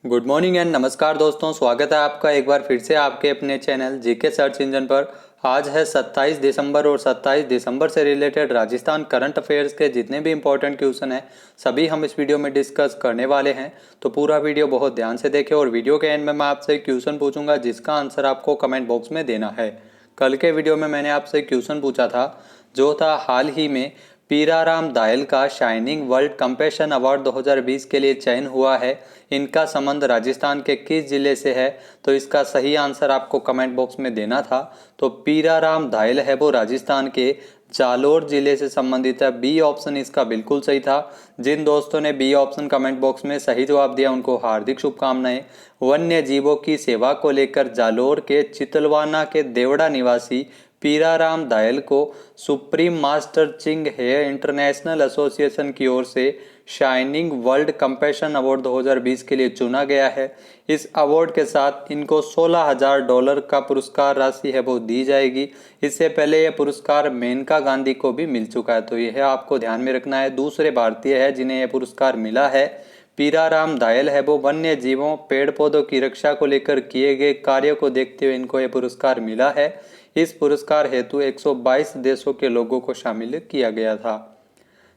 Good morning and नमस्कार दोस्तों, स्वागत है आपका एक बार फिर से आपके अपने चैनल जीके सर्च इंजन पर। आज है 27 दिसंबर और 27 दिसंबर से रिलेटेड राजस्थान करंट अफेयर्स के जितने भी इंपॉर्टेंट क्वेश्चन हैं सभी हम इस वीडियो में डिस्कस करने वाले हैं। तो पूरा वीडियो बहुत ध्यान से देखें और वीडियो के एंड में मैं आपसे एक क्वेश्चन पूछूंगा जिसका आंसर आपको कमेंट बॉक्स में देना है। कल के वीडियो में मैंने आपसे क्वेश्चन पूछा था जो था हाल ही में पीराराम दायल का शाइनिंग वर्ल्ड कंपैशन अवार्ड 2020 के लिए चयन हुआ है। इनका संबंध राजस्थान के किस जिले से है? तो इसका सही आंसर आपको कमेंट बॉक्स में देना था। तो पीराराम दायल है वो राजस्थान के जालोर जिले से संबंधित है। बी ऑप्शन इसका बिल्कुल सही था। जिन दोस्तों ने बी ऑप्शन कमेंट बॉक्स में सही जवाब दिया उनको हार्दिक शुभकामनाएं। वन्य जीवों की सेवा को लेकर जालोर के चितलवाना के देवड़ा निवासी पीराराम दायल को Supreme Master Ching Hai International Association की ओर से शाइनिंग वर्ल्ड कंपैशन अवार्ड 2020 के लिए चुना गया है। इस अवार्ड के साथ इनको $16,000 का पुरस्कार राशि है वो दी जाएगी। इससे पहले यह पुरस्कार मेनका गांधी को भी मिल चुका है, तो यह आपको ध्यान में रखना है। दूसरे भारतीय है जिन्हें यह पुरस्कार मिला है। पीराराम दायल है वो वन्य जीवों पेड़ पौधों की रक्षा को लेकर किए गए कार्यों को देखते हुए इनको यह पुरस्कार मिला है। इस पुरस्कार हेतु 122 देशों के लोगों को शामिल किया गया था।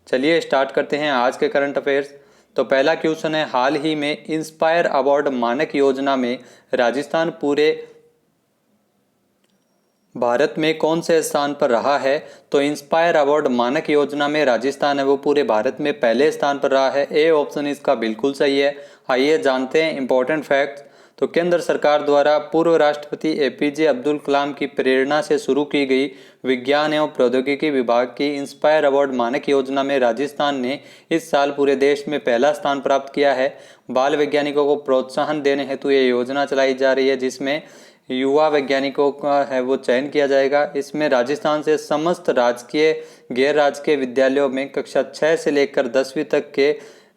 चलिए स्टार्ट करते हैं आज के करंट अफेयर्स। तो पहला क्वेश्चन है, हाल ही में इंस्पायर अवार्ड मानक योजना में राजस्थान पूरे भारत में कौन से स्थान पर रहा है? तो इंस्पायर अवार्ड मानक योजना में राजस्थान है वो पूरे भारत में पहले स्थान पर रहा है। ए ऑप्शन इसका बिल्कुल सही है। आइए जानते हैं इंपॉर्टेंट फैक्ट्स। तो केंद्र सरकार द्वारा पूर्व राष्ट्रपति एपीजे अब्दुल कलाम की प्रेरणा से शुरू की गई विज्ञान एवं प्रौद्योगिकी विभाग की इंस्पायर अवार्ड मानक योजना में राजस्थान ने इस साल पूरे देश में पहला स्थान प्राप्त किया है। बाल वैज्ञानिकों को प्रोत्साहन देने हेतु ये योजना चलाई जा रही है जिसमें युवा वैज्ञानिकों का है वो चयन किया जाएगा। इसमें राजस्थान से समस्त राजकीय गैर राजकीय विद्यालयों में कक्षा 6 से लेकर 10वीं तक के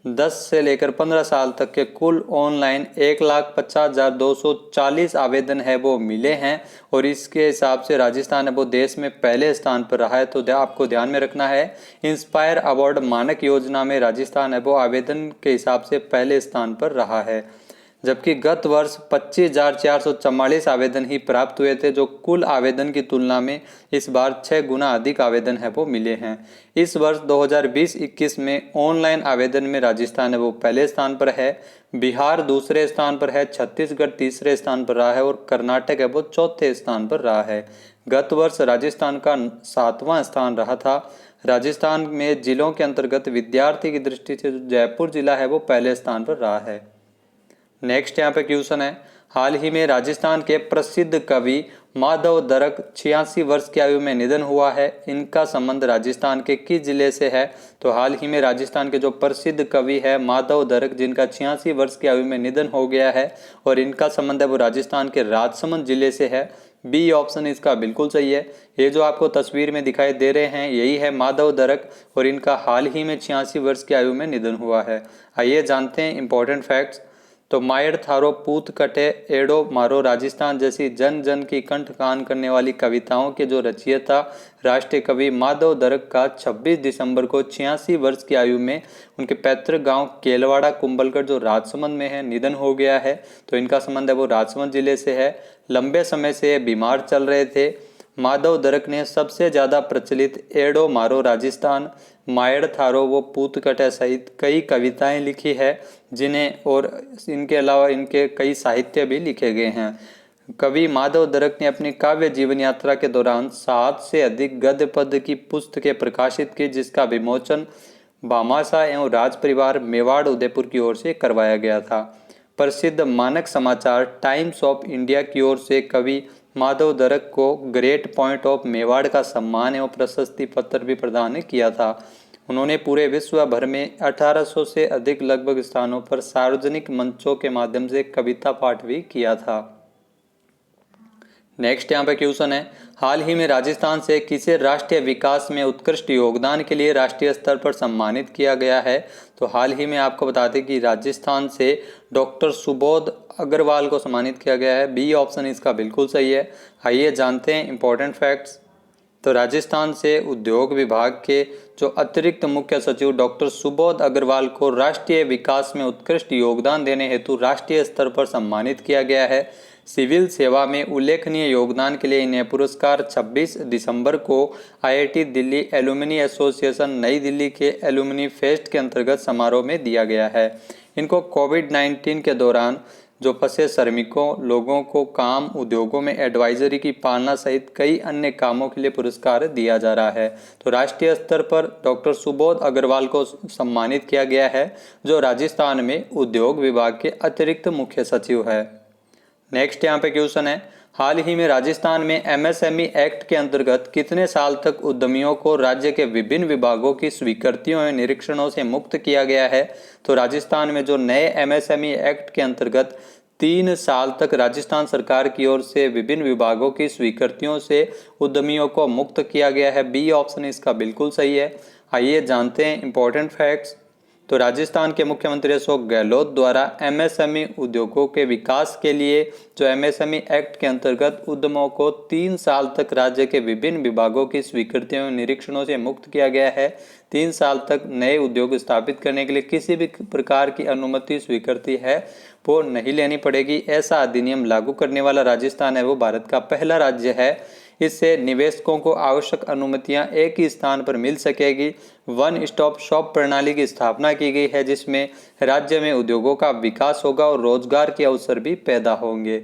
10 से लेकर 15 साल तक के कुल ऑनलाइन 1,50,240 आवेदन है वो मिले हैं और इसके हिसाब से राजस्थान है वो देश में पहले स्थान पर रहा है। तो आपको ध्यान में रखना है, इंस्पायर अवार्ड मानक योजना में राजस्थान है वो आवेदन के हिसाब से पहले स्थान पर रहा है। जबकि गत वर्ष 25,444 आवेदन ही प्राप्त हुए थे, जो कुल आवेदन की तुलना में इस बार 6 गुना अधिक आवेदन है वो मिले हैं। इस वर्ष 2020-21 में ऑनलाइन आवेदन में राजस्थान है वो पहले स्थान पर है, बिहार दूसरे स्थान पर है, छत्तीसगढ़ तीसरे स्थान पर रहा है और कर्नाटक है वो चौथे स्थान पर रहा है। गत वर्ष राजस्थान का 7वां स्थान रहा था। राजस्थान में जिलों के अंतर्गत विद्यार्थी की दृष्टि से जयपुर जिला है वो पहले स्थान पर रहा है। नेक्स्ट यहाँ पे क्वेश्चन है, हाल ही में राजस्थान के प्रसिद्ध कवि माधव दरक 86 वर्ष की आयु में निधन हुआ है। इनका संबंध राजस्थान के किस जिले से है? तो हाल ही में राजस्थान के जो प्रसिद्ध कवि है माधव दरक जिनका 86 वर्ष की आयु में निधन हो गया है और इनका संबंध है वो राजस्थान के राजसमंद जिले से है। बी ऑप्शन इसका बिल्कुल सही है। ये जो आपको तस्वीर में दिखाई दे रहे हैं यही है माधव दरक और इनका हाल ही में 86 वर्ष की आयु में निधन हुआ है। आइए जानते हैं इंपॉर्टेंट फैक्ट्स। तो मायर थारो पूत कटे एडो मारो राजस्थान जैसी जन जन की कंठ कान करने वाली कविताओं के जो रचयिता राष्ट्रीय कवि माधव दरक का 26 दिसंबर को 86 वर्ष की आयु में उनके पैतृक गांव केलवाड़ा कुंभलगढ़ जो राजसमंद में है निधन हो गया है। तो इनका संबंध है वो राजसमंद जिले से है। लंबे समय से बीमार चल रहे थे। माधव दरक ने सबसे ज़्यादा प्रचलित एडो मारो राजस्थान, मायड़ थारो वो पूतकटे सहित कई कविताएं लिखी है जिन्हें और इनके अलावा इनके कई साहित्य भी लिखे गए हैं। कवि माधव दरक ने अपनी काव्य जीवन यात्रा के दौरान 7 से अधिक गद्य पद्य की पुस्तकें प्रकाशित की जिसका विमोचन भामाशाह एवं राज परिवार मेवाड़ उदयपुर की ओर से करवाया गया था। प्रसिद्ध मानक समाचार टाइम्स ऑफ इंडिया की ओर से कवि माधव दरक को ग्रेट पॉइंट ऑफ मेवाड़ का सम्मान एवं प्रशस्ति पत्र भी प्रदान किया था। उन्होंने पूरे विश्व भर में 1800 से अधिक लगभग स्थानों पर सार्वजनिक मंचों के माध्यम से कविता पाठ भी किया था। नेक्स्ट यहाँ पे क्वेश्चन है, हाल ही में राजस्थान से किसे राष्ट्रीय विकास में उत्कृष्ट योगदान के लिए राष्ट्रीय स्तर पर सम्मानित किया गया है? तो हाल ही में आपको बता दें कि राजस्थान से डॉक्टर सुबोध अग्रवाल को सम्मानित किया गया है। बी ऑप्शन इसका बिल्कुल सही है। आइए जानते हैं इंपॉर्टेंट फैक्ट्स। तो राजस्थान से उद्योग विभाग के जो अतिरिक्त मुख्य सचिव डॉक्टर सुबोध अग्रवाल को राष्ट्रीय विकास में उत्कृष्ट योगदान देने हेतु राष्ट्रीय स्तर पर सम्मानित किया गया है। सिविल सेवा में उल्लेखनीय योगदान के लिए इन्हें पुरस्कार 26 दिसंबर को आईआईटी दिल्ली एलुमनी एसोसिएशन नई दिल्ली के एलुमनी फेस्ट के अंतर्गत समारोह में दिया गया है। इनको कोविड-19 के दौरान जो फंसे श्रमिकों लोगों को काम उद्योगों में एडवाइजरी की पालना सहित कई अन्य कामों के लिए पुरस्कार दिया जा रहा है। तो राष्ट्रीय स्तर पर डॉक्टर सुबोध अग्रवाल को सम्मानित किया गया है, जो राजस्थान में उद्योग विभाग के अतिरिक्त मुख्य सचिव है। नेक्स्ट यहाँ पे क्वेश्चन है, हाल ही में राजस्थान में एमएसएमई एक्ट के अंतर्गत कितने साल तक उद्यमियों को राज्य के विभिन्न विभागों की स्वीकृतियों एवं निरीक्षणों से मुक्त किया गया है? तो राजस्थान में जो नए एमएसएमई एक्ट के अंतर्गत 3 साल तक राजस्थान सरकार की ओर से विभिन्न विभागों की स्वीकृतियों से उद्यमियों को मुक्त किया गया है। बी ऑप्शन इसका बिल्कुल सही है। आइए जानते हैं इंपॉर्टेंट फैक्ट्स। तो राजस्थान के मुख्यमंत्री अशोक गहलोत द्वारा एमएसएमई उद्योगों के विकास के लिए जो एमएसएमई एक्ट के अंतर्गत उद्यमों को 3 साल तक राज्य के विभिन्न विभागों की स्वीकृतियों और निरीक्षणों से मुक्त किया गया है। 3 साल तक नए उद्योग स्थापित करने के लिए किसी भी प्रकार की अनुमति स्वीकृति है वो नहीं लेनी पड़ेगी। ऐसा अधिनियम लागू करने वाला राजस्थान है वो भारत का पहला राज्य है। इससे निवेशकों को आवश्यक अनुमतियां एक ही स्थान पर मिल सकेगी। वन स्टॉप शॉप प्रणाली की स्थापना की गई है, जिसमें राज्य में उद्योगों का विकास होगा और रोजगार के अवसर भी पैदा होंगे।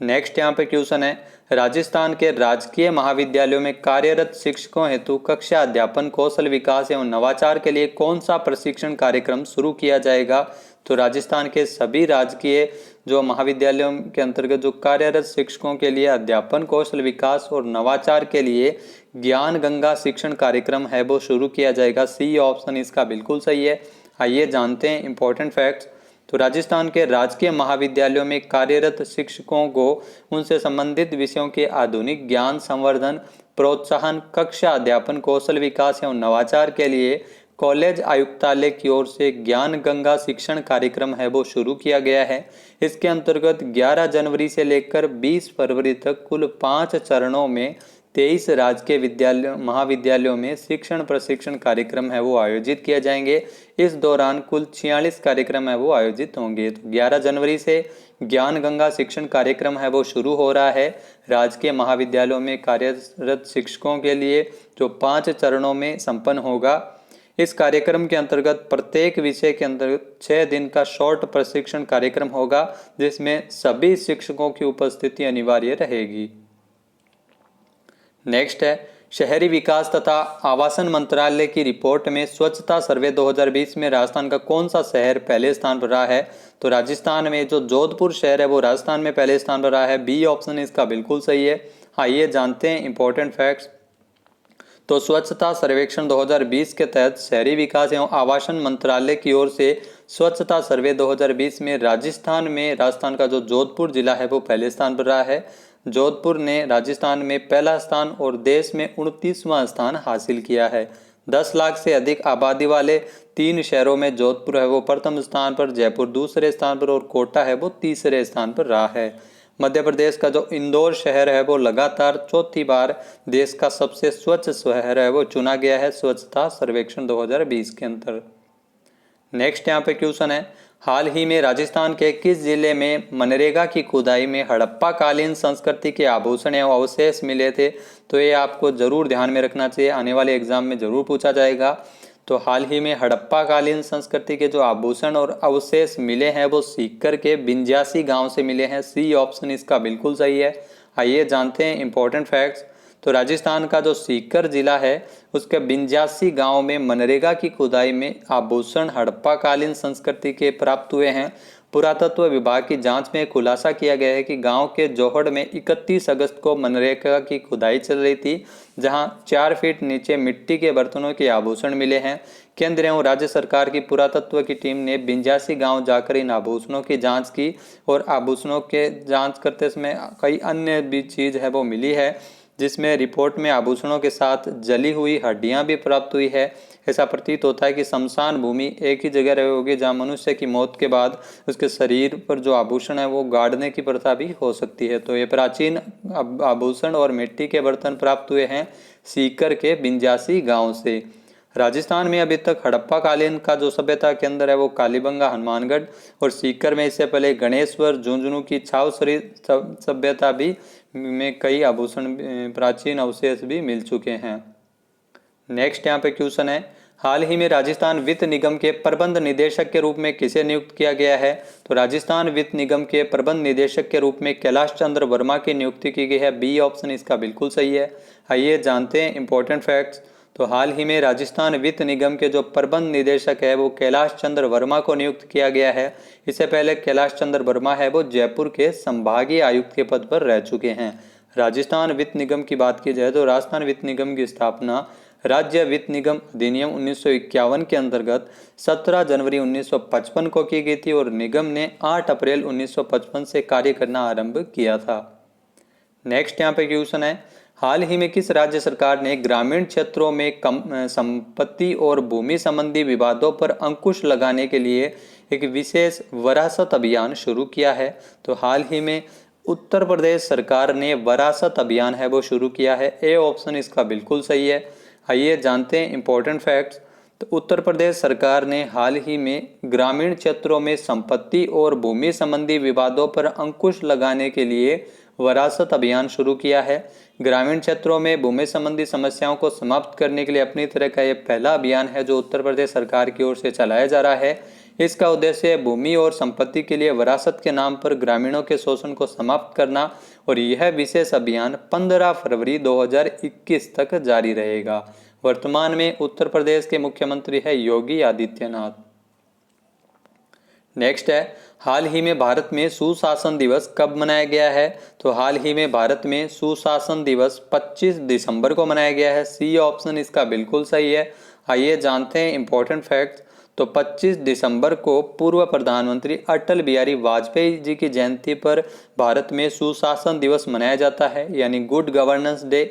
नेक्स्ट यहाँ पे क्वेश्चन है, राजस्थान के राजकीय महाविद्यालयों में कार्यरत शिक्षकों हेतु कक्षा अध्यापन कौशल विकास एवं नवाचार के लिए कौन सा प्रशिक्षण कार्यक्रम शुरू किया जाएगा? तो राजस्थान के सभी राजकीय जो महाविद्यालयों के अंतर्गत जो कार्यरत शिक्षकों के लिए अध्यापन कौशल विकास और नवाचार के लिए ज्ञान गंगा शिक्षण कार्यक्रम है वो शुरू किया जाएगा। सी ऑप्शन इसका बिल्कुल सही है। आइए जानते हैं इंपॉर्टेंट फैक्ट्स। तो राजस्थान के राजकीय महाविद्यालयों में कार्यरत शिक्षकों को उनसे संबंधित विषयों के आधुनिक ज्ञान संवर्धन प्रोत्साहन कक्षा अध्यापन कौशल विकास एवं नवाचार के लिए कॉलेज आयुक्तालय की ओर से ज्ञान गंगा शिक्षण कार्यक्रम है वो शुरू किया गया है। इसके अंतर्गत 11 जनवरी से लेकर 20 फरवरी तक कुल 5 चरणों में 23 राजकीय विद्यालयों महाविद्यालयों में शिक्षण प्रशिक्षण कार्यक्रम है वो आयोजित किए जाएंगे। इस दौरान कुल 46 कार्यक्रम है वो आयोजित होंगे। तो 11 जनवरी से ज्ञान गंगा शिक्षण कार्यक्रम है वो शुरू हो रहा है राजकीय महाविद्यालयों में कार्यरत शिक्षकों के लिए, जो 5 चरणों में संपन्न होगा। इस कार्यक्रम के अंतर्गत प्रत्येक विषय के अंतर्गत 6 दिन का शॉर्ट प्रशिक्षण कार्यक्रम होगा, जिसमें सभी शिक्षकों की उपस्थिति अनिवार्य रहेगी। नेक्स्ट है, शहरी विकास तथा आवासन मंत्रालय की रिपोर्ट में स्वच्छता सर्वे 2020 में राजस्थान का कौन सा शहर पहले स्थान पर रहा है? तो राजस्थान में जो जोधपुर शहर है वो राजस्थान में पहले स्थान पर रहा है। बी ऑप्शन इसका बिल्कुल सही है। आइए जानते हैं इंपॉर्टेंट फैक्ट्स। तो स्वच्छता सर्वेक्षण 2020 के तहत शहरी विकास एवं आवासन मंत्रालय की ओर से स्वच्छता सर्वे 2020 में राजस्थान का जो जोधपुर जिला है वो पहले स्थान पर रहा है। जोधपुर ने राजस्थान में पहला स्थान और देश में 29वां स्थान हासिल किया है। 10 लाख से अधिक आबादी वाले 3 शहरों में जोधपुर है वो प्रथम स्थान पर, जयपुर दूसरे स्थान पर और कोटा है वो तीसरे स्थान पर रहा है। मध्य प्रदेश का जो इंदौर शहर है वो लगातार चौथी बार देश का सबसे स्वच्छ शहर है वो चुना गया है स्वच्छता सर्वेक्षण 2020 के अंतर्गत। नेक्स्ट यहाँ पे क्वेश्चन है, हाल ही में राजस्थान के किस जिले में मनरेगा की खुदाई में हड़प्पा कालीन संस्कृति के आभूषण एवं अवशेष मिले थे? तो ये आपको जरूर ध्यान में रखना चाहिए, आने वाले एग्जाम में जरूर पूछा जाएगा। तो हाल ही में हड़प्पा कालीन संस्कृति के जो आभूषण और अवशेष मिले हैं वो सीकर के बिंजासी गांव से मिले हैं। सी ऑप्शन इसका बिल्कुल सही है। आइए जानते हैं इंपॉर्टेंट फैक्ट्स। तो राजस्थान का जो सीकर जिला है उसके बिंजासी गांव में मनरेगा की खुदाई में आभूषण हड़प्पा कालीन संस्कृति के प्राप्त हुए हैं। पुरातत्व विभाग की जांच में खुलासा किया गया है कि गांव के जोहड़ में 31 अगस्त को मनरेगा की खुदाई चल रही थी, जहां 4 फीट नीचे मिट्टी के बर्तनों के आभूषण मिले हैं। केंद्र एवं राज्य सरकार की पुरातत्व की टीम ने बिंजासी गांव जाकर इन आभूषणों की जांच की और आभूषणों के जांच करते समय कई अन्य भी चीज है वो मिली है। जिसमें रिपोर्ट में आभूषणों के साथ जली हुई हड्डियां भी प्राप्त हुई है। ऐसा प्रतीत होता है कि शमशान भूमि एक ही जगह रही होगी जहां मनुष्य की मौत के बाद उसके शरीर पर जो आभूषण है वो गाड़ने की प्रथा भी हो सकती है। तो ये प्राचीन आभूषण और मिट्टी के बर्तन प्राप्त हुए हैं सीकर के बिंजासी गांव से। राजस्थान में अभी तक हड़प्पा कालीन का जो सभ्यता के अंदर है वो कालीबंगा, हनुमानगढ़ और सीकर में इससे पहले गणेश्वर, झुंझुनू की छावसरी सभ्यता भी में कई आभूषण प्राचीन अवशेष भी मिल चुके हैं। नेक्स्ट यहाँ पे क्वेश्चन है, हाल ही में राजस्थान वित्त निगम के प्रबंध निदेशक के रूप में किसे नियुक्त किया गया है? तो राजस्थान वित्त निगम के प्रबंध निदेशक के रूप में कैलाश चंद्र वर्मा की नियुक्ति की गई है। बी ऑप्शन इसका बिल्कुल सही है। आइए जानते हैं इंपॉर्टेंट फैक्ट्स। तो हाल ही में राजस्थान वित्त निगम के जो प्रबंध निदेशक है वो कैलाश चंद्र वर्मा को नियुक्त किया गया है। इससे पहले कैलाश चंद्र वर्मा है वो जयपुर के संभागीय आयुक्त के पद पर रह चुके हैं। राजस्थान वित्त निगम की बात की जाए तो राजस्थान वित्त निगम की स्थापना राज्य वित्त निगम अधिनियम 1951 के अंतर्गत 17 जनवरी 1955 को की गई थी और निगम ने 8 अप्रैल 1955 से कार्य करना आरंभ किया था। नेक्स्ट यहाँ पे क्वेश्चन है, हाल ही में किस राज्य सरकार ने ग्रामीण क्षेत्रों में संपत्ति और भूमि संबंधी विवादों पर अंकुश लगाने के लिए एक विशेष वरासत अभियान शुरू किया है? तो हाल ही में उत्तर प्रदेश सरकार ने वरासत अभियान है वो शुरू किया है। ए ऑप्शन इसका बिल्कुल सही है। आइए जानते हैं इंपॉर्टेंट फैक्ट्स। तो उत्तर प्रदेश सरकार ने हाल ही में ग्रामीण क्षेत्रों में संपत्ति और भूमि संबंधी विवादों पर अंकुश लगाने के लिए वरासत अभियान शुरू किया है। ग्रामीण क्षेत्रों में भूमि संबंधी समस्याओं को समाप्त करने के लिए अपनी तरह का यह पहला अभियान है जो उत्तर प्रदेश सरकार की ओर से चलाया जा रहा है। इसका उद्देश्य भूमि और संपत्ति के लिए वरासत के नाम पर ग्रामीणों के शोषण को समाप्त करना और यह विशेष अभियान 15 फरवरी 2021 तक जारी रहेगा। वर्तमान में उत्तर प्रदेश के मुख्यमंत्री है योगी आदित्यनाथ। नेक्स्ट है, हाल ही में भारत में सुशासन दिवस कब मनाया गया है? तो हाल ही में भारत में सुशासन दिवस 25 दिसंबर को मनाया गया है। सी ऑप्शन इसका बिल्कुल सही है। आइए जानते हैं इंपॉर्टेंट फैक्ट्स। तो 25 दिसंबर को पूर्व प्रधानमंत्री अटल बिहारी वाजपेयी जी की जयंती पर भारत में सुशासन दिवस मनाया जाता है, यानी good governance day.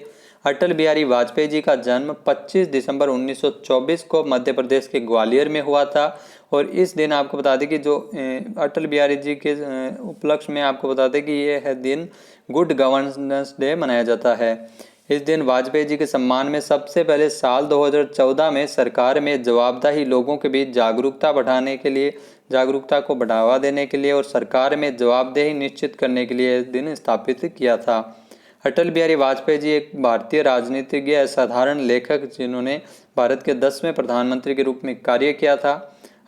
Atal Bihari Vajpayee ji का जन्म 25 दिसंबर 1924 को मध्य प्रदेश के ग्वालियर में हुआ था और इस दिन आपको बता दें कि जो अटल बिहारी जी के उपलक्ष्य में आपको बता दें कि ये है दिन गुड गवर्नेंस डे मनाया जाता है। इस दिन वाजपेयी जी के सम्मान में सबसे पहले साल 2014 में सरकार में जवाबदेही लोगों के बीच जागरूकता बढ़ाने के लिए, जागरूकता को बढ़ावा देने के लिए और सरकार में जवाबदेही निश्चित करने के लिए इस दिन स्थापित किया था। अटल बिहारी वाजपेयी जी एक भारतीय राजनीतिज्ञ, असाधारण लेखक जिन्होंने भारत के 10वें प्रधानमंत्री के रूप में कार्य किया था।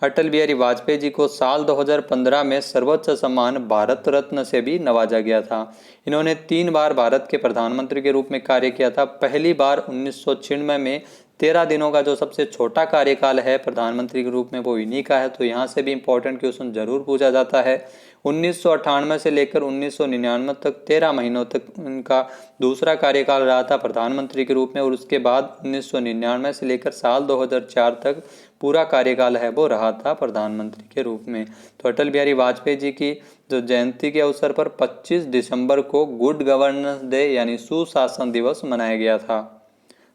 अटल बिहारी वाजपेयी जी को साल 2015 में सर्वोच्च सम्मान भारत रत्न से भी नवाजा गया था। इन्होंने 3 बार भारत के प्रधानमंत्री के रूप में कार्य किया था। पहली बार 1996 में 13 दिनों का जो सबसे छोटा कार्यकाल है प्रधानमंत्री के रूप में वो इन्हीं का है। तो यहाँ से भी इंपॉर्टेंट क्वेश्चन जरूर पूछा जाता है। 1998 से लेकर 1999 तक 13 महीनों तक उनका दूसरा कार्यकाल रहा था प्रधानमंत्री के रूप में और उसके बाद 1999 से लेकर साल 2004 तक पूरा कार्यकाल है वो रहा था प्रधानमंत्री के रूप में। तो अटल बिहारी वाजपेयी जी की जो जयंती के अवसर पर 25 दिसंबर को गुड गवर्नेंस डे यानी सुशासन दिवस मनाया गया था।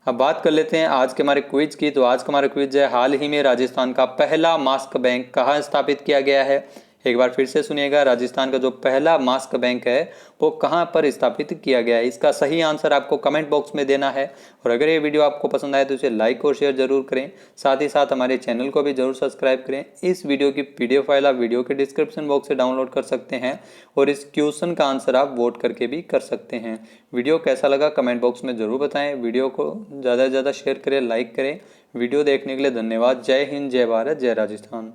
अब बात कर लेते हैं आज के हमारे क्विज की। तो आज का हमारा क्विज है, हाल ही में राजस्थान का पहला मास्क बैंक कहाँ स्थापित किया गया है? एक बार फिर से सुनिएगा, राजस्थान का जो पहला मास्क बैंक है वो कहाँ पर स्थापित किया गया है? इसका सही आंसर आपको कमेंट बॉक्स में देना है। और अगर ये वीडियो आपको पसंद आए तो इसे लाइक और शेयर जरूर करें। साथ ही साथ हमारे चैनल को भी जरूर सब्सक्राइब करें। इस वीडियो की PDF फाइल आप वीडियो के डिस्क्रिप्शन बॉक्स से डाउनलोड कर सकते हैं और इस क्वेश्चन का आंसर आप वोट करके भी कर सकते हैं। वीडियो कैसा लगा कमेंट बॉक्स में जरूर बताएं। वीडियो को ज़्यादा से ज़्यादा शेयर करें, लाइक करें। वीडियो देखने के लिए धन्यवाद। जय हिंद, जय भारत, जय राजस्थान।